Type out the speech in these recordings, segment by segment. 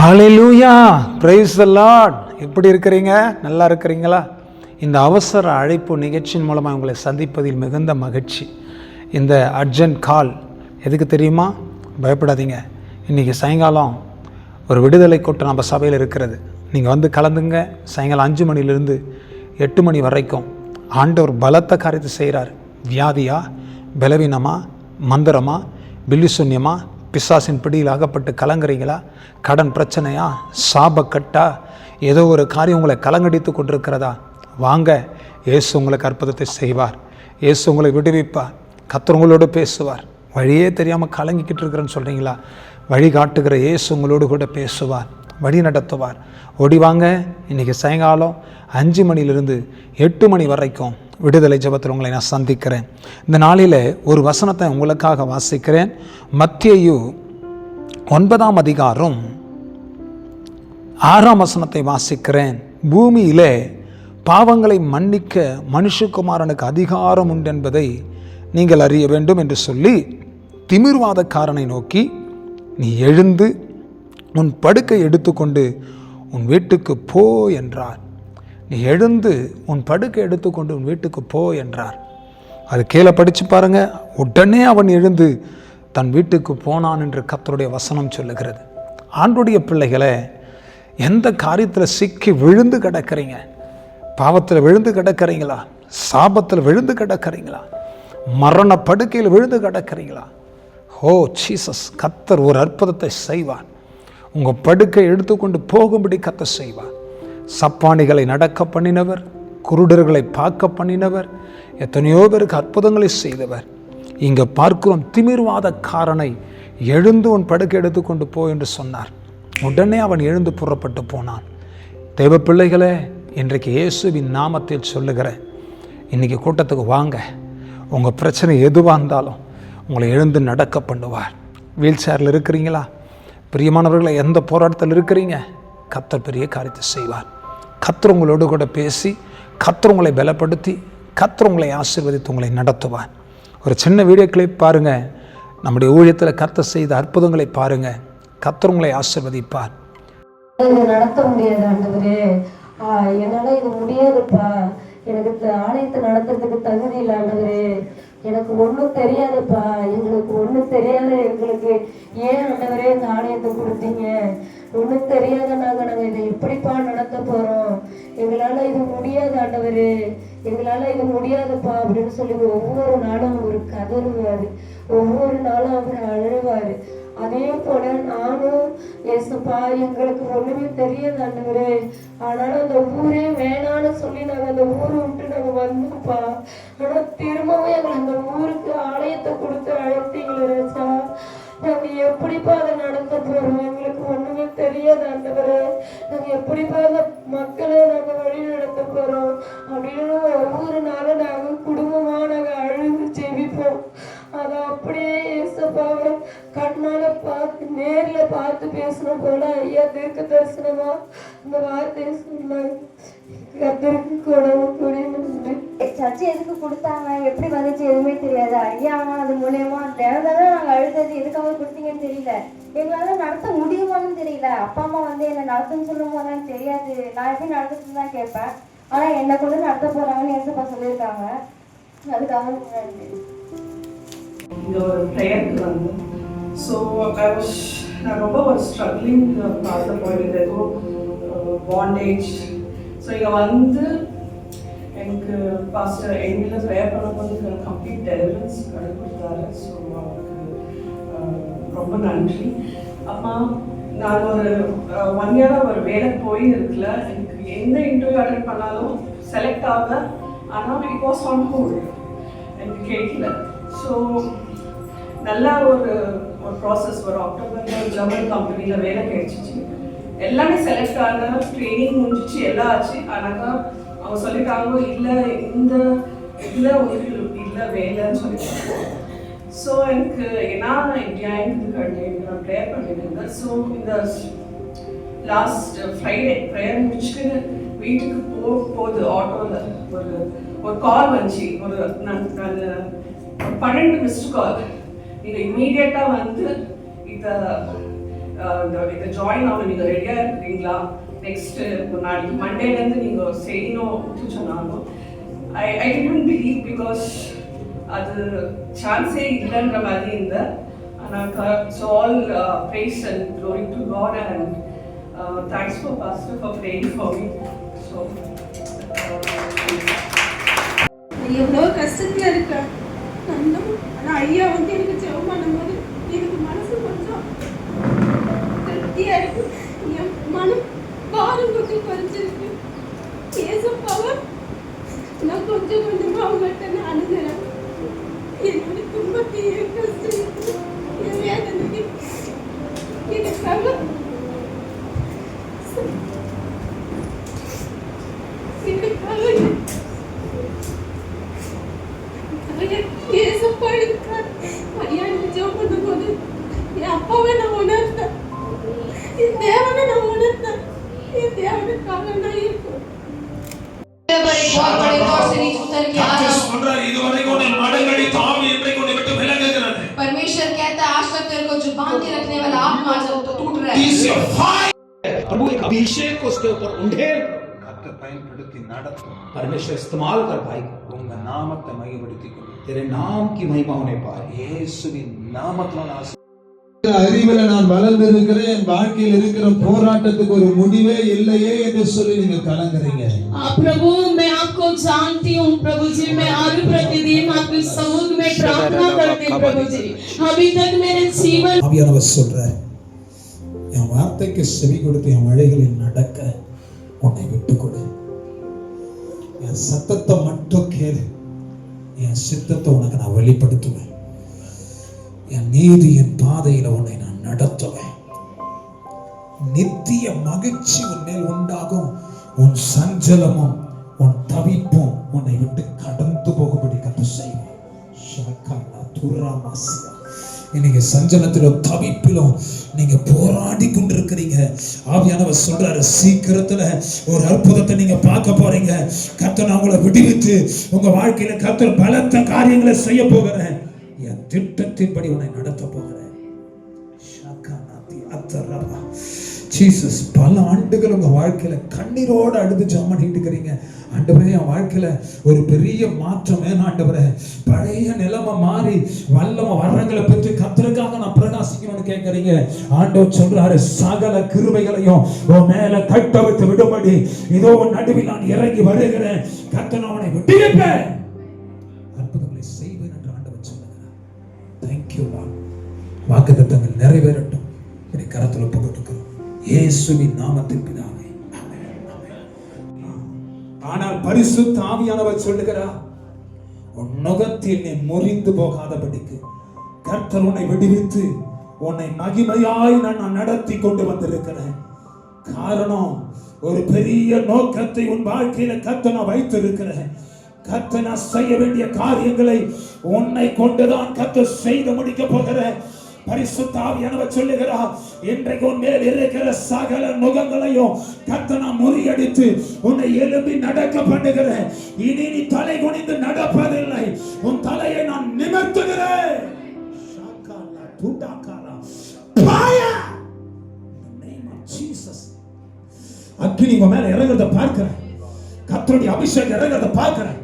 Hallelujah, praise the Lord. எப்படி இருக்கிறீங்க? நல்லா இருக்கிறீங்களா? இந்த அவசர அழைப்பு நிகழ்ச்சியின் மூலமாக உங்களை சந்திப்பதில் மிகுந்த மகிழ்ச்சி. இந்த அர்ஜென்ட் கால் எதுக்கு தெரியுமா? பயப்படாதீங்க. இன்றைக்கி சாயங்காலம் ஒரு விடுதலை கூட்டம் நம்ம சபையில் இருக்கிறது. நீங்கள் வந்து கலந்துங்க. சாயங்காலம் 5 மணிலேருந்து 8 மணி வரைக்கும் ஆண்டவர் பலத்த காரியத்தை செய்கிறார். வியாதியா, பலவீனமா, மந்திரமா, பில்லிசூன்யமா, பிசாசின் பிடியில் அகப்பட்டு கலங்குறீங்களா? கடன் பிரச்சனையா, சாபக்கட்டா, ஏதோ ஒரு காரியம் உங்களை கலங்கடித்து கொண்டிருக்கிறதா? வாங்க, இயேசு உங்களுக்கு அற்புதத்தை செய்வார். இயேசு உங்களை விடுவிப்பார். கர்த்தர் உங்களோடு பேசுவார். வழியே தெரியாமல் கலங்கிக்கிட்டு இருக்கிறேன்னு சொல்கிறீங்களா? வழி காட்டுகிற இயேசு உங்களோடு கூட பேசுவார், வழி நடத்துவார். ஓடி வாங்க. இன்றைக்கி சாயங்காலம் 5 மணிலிருந்து 8 மணி வரைக்கும் விடுதலை ஜெபத்தில் உங்களை நான் சந்திக்கிறேன். இந்த நாளில் ஒரு வசனத்தை உங்களுக்காக வாசிக்கிறேன். மத்தேயு 9ஆம் அதிகாரம் 6ஆம் வசனத்தை வாசிக்கிறேன். பூமியிலே பாவங்களை மன்னிக்க மனுஷகுமாரனுக்கு அதிகாரம் உண்டு என்பதை நீங்கள் அறிய வேண்டும் என்று சொல்லி திமிர்வாதக்காரனை நோக்கி, நீ எழுந்து உன் படுக்கை எடுத்துக்கொண்டு உன் வீட்டுக்கு போ என்றார். நீ எழுந்து உன் படுக்கை எடுத்துக்கொண்டு உன் வீட்டுக்கு போ என்றார். அது கீழே படித்து பாருங்க. உடனே அவன் எழுந்து தன் வீட்டுக்கு போனான் என்று கர்த்தருடைய வசனம் சொல்லுகிறது. ஆண்டுடைய பிள்ளைகளை, எந்த காரியத்தில் சிக்கி விழுந்து கிடக்கிறீங்க? பாவத்தில் விழுந்து கிடக்கிறீங்களா? சாபத்தில் விழுந்து கிடக்கிறீங்களா? மரண படுக்கையில் விழுந்து கிடக்கிறீங்களா? ஓ ஜீசஸ், கர்த்தர் ஒரு அற்புதத்தை செய்வார். உங்கள் படுக்கை எடுத்துக்கொண்டு போகும்படி கர்த்தர் செய்வார். சப்பானிகளை நடக்க பண்ணினவர், குருடர்களை பார்க்க பண்ணினவர், எத்தனையோ பேருக்கு அற்புதங்களை செய்தவர். இங்கே பார்க்கிறோம், திமிர்வாதக்காரனை எழுந்து உன் படுக்கை எடுத்துக்கொண்டு போ என்று சொன்னார். உடனே அவன் எழுந்து புறப்பட்டு போனான். தேவ பிள்ளைகளே, இன்றைக்கு இயேசுவின் நாமத்தில் சொல்லுகிறேன், இன்றைக்கி கூட்டத்துக்கு வாங்க. உங்கள் பிரச்சனை எதுவாக இருந்தாலும் உங்களை எழுந்து நடக்க பண்ணுவார். வீல் சேரில் இருக்கிறீங்களா? பிரியமானவர்களை, எந்த போராட்டத்தில் இருக்கிறீங்க? கர்த்தர் பெரிய காரியத்தை செய்வார். கர்த்தர் உங்களோடு கூட பேசி, கர்த்தர் உங்களை பலப்படுத்தி, கர்த்தர் உங்களை ஆசீர்வதித்து உங்களை நடத்துவார். ஒரு சின்ன வீடியோ கிளிப் பாருங்கள். நம்முடைய ஊழியத்தில் கர்த்தர் செய்த அற்புதங்களை பாருங்கள். கர்த்தர் உங்களை ஆசீர்வதிப்பார். நடத்த முடியாது ஆண்டவரே, என்னால் இது முடியாதுப்பா, எனக்கு ஆலயத்தை நடத்துறதுக்கு தகுதி இல்லை ஆண்டவரே, எனக்கு ஒன்றும் தெரியாதுப்பா, எங்களுக்கு ஒன்றும் தெரியாத எங்களுக்கு ஏன் ஆண்டவரே இந்த ஆலயத்தை கொடுத்தீங்க? ஒன்றும் தெரியாத நாங்கள் இதை எப்படிப்பா நடத்த போகிறோம்? எங்களால் இது முடியாது ஆண்டவரே, எங்களால் இது முடியாதுப்பா அப்படின்னு சொல்லி ஒவ்வொரு நாளும் அவர் கதறுவார், ஒவ்வொரு நாளும் அவர் அழுவார். அதே போல நானும் ஏசப்பா, எங்களுக்கு ஒண்ணுமே தெரியாது ஆண்டவரே, ஆனாலும் அந்த ஊரே வேணான்னு சொல்லி நாங்க அந்த ஊரை விட்டு நாங்க வந்தோம்ப்பா. ஆனா திரும்பவும் எங்களை அந்த ஊருக்கு ஆலயத்தை கொடுத்து அழைத்தீங்களே ராஜா, நாங்க எப்படிப்பா அதை நடத்த போறோம்? எங்களுக்கு ஒண்ணுமே தெரியாது ஆண்டவரே, நாங்க எப்படிப்பா அந்த மக்களை நாங்க வழி நடத்த போறோம் அப்படின்னு ஒவ்வொரு நாளும் நாங்க குடும்பமா நாங்க அழுது ஜெபிப்போம். அதை அப்படியே ஏசப்பாவை கண்ணால பார்த்து நேர்ல பார்த்து பேசணும் போல ஐயா தீர்க்க தரிசனமா இந்த வார்த்தையை சொன்னாங்க. கர்த்தருக்கு கூட சர்ச்சை எதுக்கு கொடுத்தாங்க, எப்படி வந்துச்சு எதுவுமே தெரியாது. ஐயா அது மூலியமா தினதானே நாங்கள் அழுதது, எதுக்காக கொடுத்தீங்கன்னு தெரியல, எங்களால நடத்த முடியுமான்னு தெரியல. அப்பா அம்மா வந்து என்ன நடத்துன்னு சொல்லும் போதுதான் தெரியாது, நான் எப்படி நடத்துன்னு தான் கேட்பேன். ஆனா என்னை கொண்டு நடத்த போறாங்கன்னு ஏசப்பா சொல்லியிருக்காங்க. அதுக்காக இந்த ஒரு ப்ரேயருக்கு வந்து ஸோ நான் ரொம்ப ஒரு ஸ்ட்ரகிளிங் பார்த்த போயிட்டு ஏதோ பாண்டேஜ். ஸோ இங்கே வந்து எனக்கு பாஸ்டர் எங்கிட்ட ப்ரேயர் பண்ணும்போது கம்ப்ளீட் டெலிவரன்ஸ் கொடுத்தாரு. ஸோ அவருக்கு ரொம்ப நன்றி. அம்மா, நான் ஒரு 1 இயராக ஒரு வேலைக்கு போய் இருக்கல. எனக்கு எந்த இன்டர்வியூ அட்டெண்ட் பண்ணாலும் செலக்ட் ஆக, ஆனால் இட் வாஸ் ஆன் ஹோல்ட், எனக்கு கேட்கல. ஸோ நல்லா ஒரு ப்ராசஸ். ஒரு அக்டோபரில் ஜெர்மன் கம்பெனியில் வேலை கிடைச்சிச்சு. எல்லாமே செலக்ட் ஆன, ட்ரைனிங் முடிஞ்சிச்சு, எல்லாம் ஆச்சு. ஆனாக்கா அவங்க சொல்லிட்டாங்க, இல்லை இந்த இதில் உங்களுக்கு இல்லை வேலைன்னு சொல்லிட்டாங்க. ஸோ எனக்கு நான் இப்படியா எனக்கு நான் ப்ரேயர் பண்ணிட்டு இருந்தேன். ஸோ இந்த லாஸ்ட் ஃப்ரைடே ப்ரேயர் முடிச்சுட்டு வீட்டுக்கு போகுது ஆட்டோவில் ஒரு கால் வந்துச்சு. ஒரு நான் 12 மிஸ்டு கால். நீங்கள் இம்மீடியட்டாக வந்து இதை இந்த ஜாயின் ஆகணும், நீங்கள் ரெடியாக இருக்கிறீங்களா, நெக்ஸ்ட்டு ஒரு நாளைக்கு மண்டேலேருந்து நீங்கள் செய்யணும் சொன்னாலும் ஐ டோன்ட் பிலீவ், பிகாஸ் அது சான்ஸே இல்லைன்ற மாதிரி இல்லை. ஆனால் so all praise and glory to God, and thanks for Pastor for praying for me. So எவ்வளோ கஷ்டத்தில் இருக்கேன் ஆனால் ஐயா வந்து எனக்கு ஜெபம் பண்ணும்போது எனக்கு மனசு கொஞ்சம் திருப்தியாக இருக்கு. என் மனம் பாரம் கொஞ்சம் குறைஞ்சிருக்கு. ஏசப்பாவை நான் கொஞ்சம் கொஞ்சமாக அவங்கள்ட்ட நான் அணுகிறேன். என்னோட துன்பத்தை என் கஷ்டத்துக்கு என் வேதனைக்கு எனக்காக ஏசப்பா இருக்கார். ஐயா ஜெபம் பண்ணும்போது என் அப்பாவை நான் உணர்ந்தேன், என் தேவனை நான் உணர்ந்தேன், என் தேவனுக்காக நான் இருக்கேன். परमेश्वर कहता है आज तक तेरे को जो बांधे रखने वाला आत्मा तो टूट रहा है। प्रभु एक अभिषेक उसके ऊपर उंडेल கர்த்தர் பயன்படுத்தி நடத்தும். परमेश्वर इस्तेमाल कर भाई உங்க நாமத்தை மையப்படுத்திக் கொள்ளும். तेरे नाम की महिमा होने पाए। இயேசுவின் நாமத்தினால அறிவில நான் வளர்ந்திருக்கிறேன், என் வாழ்க்கையில் இருக்கிற போராட்டத்துக்கு ஒரு முடிவே இல்லையே என்று சொல்லி நீங்க கலங்குறீங்க. प्रभु मैं आपको जानती हूँ प्रभु जी, मैं हर प्रतिदिन आपके सम्मुख में प्रार्थना करती हूँ प्रभु जी, अभी तक मेरे जीवन ஆவியானவர் சொல்றார், என் வார்த்தைக்கு செவி கொடுத்து என் வழிகளில் நடக்க உன்னை விட்டு கொடு. என் சத்தத்தை மட்டும் கேளு, என் சித்தத்தை உனக்கு நான் வெளிப்படுத்துவேன். என் நீதியின் பாதையில உன்னை நான் நடத்துவேன். நித்திய மகிழ்ச்சி உன் மேல் உண்டாகும். உன் சஞ்சலமும் உன் தவிப்பும் உன்னை விட்டு கடந்து போகும்படி கத்து செய்வேன். இன்னைக்கு சஞ்சலத்திலும் தவிப்பிலும் நீங்க போராடி கொண்டிருக்கிறீங்க. ஆவியானவர் சொல்றாரு, சீக்கிரத்துல ஒரு அற்புதத்தை நீங்க பார்க்க போறீங்க. கர்த்தர் உங்களை விடுவித்து உங்க வாழ்க்கையில கர்த்தர் பலத்த காரியங்களை செய்ய போகிறேன். என் திட்டத்தின்படி உன்னை நடத்த போகிறேன். ஜீசஸ், பல ஆண்டுகள் உங்க வாழ்க்கையில கண்ணீரோடு அழுது ஜெபம் பண்ணிட்டு இருக்கிறீங்க. ஆண்டவரே, என் வாழ்க்கையில ஒரு பெரிய மாற்றம் வேணும் ஆண்டவரே. பழைய நிலைமை மாறி வல்லம வரங்களை பெற்று கர்த்தருக்காக நான் பிரகாசிக்கணும்னு கேட்கறீங்க. ஆண்டவர் சொல்றாரு, சகல கிருபைகளையும் உன் மேல கட்ட வைத்து விடும்படி இதோ உன் நடுவில் நான் இறங்கி வருகிறேன். கர்த்தர் அவனை விடுவிப்பேன், அற்புதங்களை செய்வேன் என்று ஆண்டவர் சொல்லுகிறார். Thank you Lord. வாக்குத்தத்தங்கள் நிறைவேறட்டும். இப்படி கரத்தில் ஒப்பு கொடுக்கிறோம் இயேசுவின் நாமத்தில் பிதாவே, ஆமென், ஆமென். ஆனால் பரிசுத்த ஆவியானவர் சொல்லுகிறார், உன் நுகத்தில் நீ முறிந்து போகாதபடிக்கு கர்த்தர் உன்னை விடுவித்து உன்னை மகிமையாய் நான் நடத்தி கொண்டு வந்திருக்கிறேன். காரணம், ஒரு பெரிய நோக்கத்தை உன் வாழ்க்கையில கர்த்தர் நான் வைத்திருக்கிறேன். கர்த்தர் நான் செய்ய வேண்டிய காரியங்களை உன்னை கொண்டுதான் கர்த்தர் செய்து முடிக்க போகிறேன். பரிசுத்த ஆவியானவர் சொல்லுகிறார், இன்றைக்கு உன் மேல் இருக்கிற சகல நுகங்களையும் கர்த்தர் நான் முறியடித்து உன்னை எழும்பி நடக்க பண்ணுகிறேன். இனி நீ தலை குனிந்து நடப்பதில்லை, உன் தலையை நான் நிமிர்த்துகிறேன். அக்கினி உன் மேல இறங்குறத பார்க்கிறேன். கர்த்தருடைய அபிஷேகம் இறங்குறத பார்க்கிறேன்.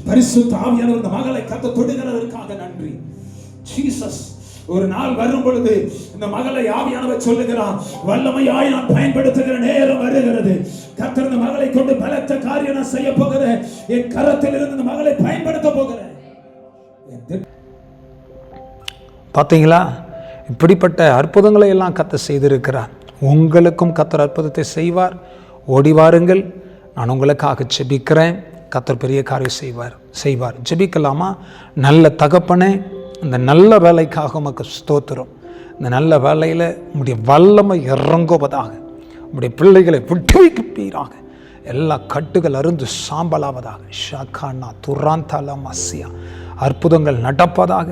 பரிசுத்த ஆவியானவர் இந்த மகளை கத்த தொடுகிறதற்காக நன்றி ஜீசஸ். ஒரு நாள் வரும் பொழுது இந்த மகளை ஆவியானவர் சொல்லுகிறார், வல்லமையாய் நான் பயன்படுத்துகிற நேரம் வருகிறது. கர்த்தர் இந்த மகளை கொண்டு பலத்த காரியம் நான் செய்ய போகிறேன். என் கரத்தில் இருந்து இந்த மகளை பயன்படுத்த போகிறேன். பார்த்தீங்களா, இப்படிப்பட்ட அற்புதங்களை எல்லாம் கர்த்தர் செய்திருக்கிறார். உங்களுக்கும் கர்த்தர் அற்புதத்தை செய்வார். ஓடி வாருங்கள், நான் உங்களுக்காக ஜெபிக்கிறேன். கர்த்தர் பெரிய காரியம் செய்வார். ஜெபிக்கலாமா? நல்ல தகப்பனே, இந்த நல்ல வேலைக்காக உமக்கு ஸ்தோத்திரம். இந்த நல்ல வேலையில் உம்முடைய வல்லமை இறங்குவதாக, உம்முடைய பிள்ளைகளை விட்டுவிப்பீராக, எல்லா கட்டுகள் அருந்து சாம்பலாவதாக. ஷாக்கானா துராந்தாலா மசியா, அற்புதங்கள் நடப்பதாக,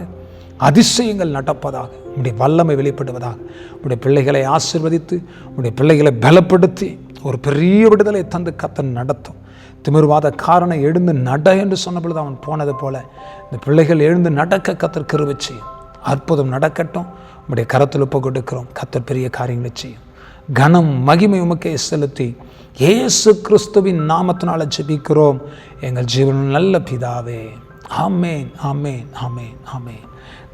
அதிசயங்கள் நடப்பதாக, உம்முடைய வல்லமை வெளிப்படுவதாக. உம்முடைய பிள்ளைகளை ஆசீர்வதித்து உம்முடைய பிள்ளைகளை பலப்படுத்தி ஒரு பெரிய விடுதலை தந்து கர்த்தர் நடத்தும். திமிர்வாத காரனை எழுந்து நட என்று சொன்ன பொழுது அவன் போனது போல இந்த பிள்ளைகள் எழுந்து நடக்க கர்த்தர் கிருபை செய்யும். அற்புதம் நடக்கட்டும். உம்முடைய கரத்தில் ஒப்பு கொடுக்கிறோம். கர்த்தர் பெரிய காரியங்களை செய்யும். கனம் மகிமை உமக்கே செலுத்தி இயேசு கிறிஸ்துவின் நாமத்தினால ஜெபிக்கிறோம் எங்கள் ஜீவனில் நல்ல பிதாவே. ஆமேன், ஆமேன், ஆமேன், ஆமேன்.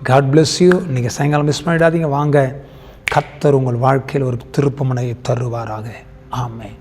God bless you. நீங்கள் சாயங்காலம் மிஸ் பண்ணிடாதீங்க. வாங்க, கர்த்தர் உங்கள் வாழ்க்கையில் ஒரு திருப்புமுனையை தருவாராக. ஆமேன்.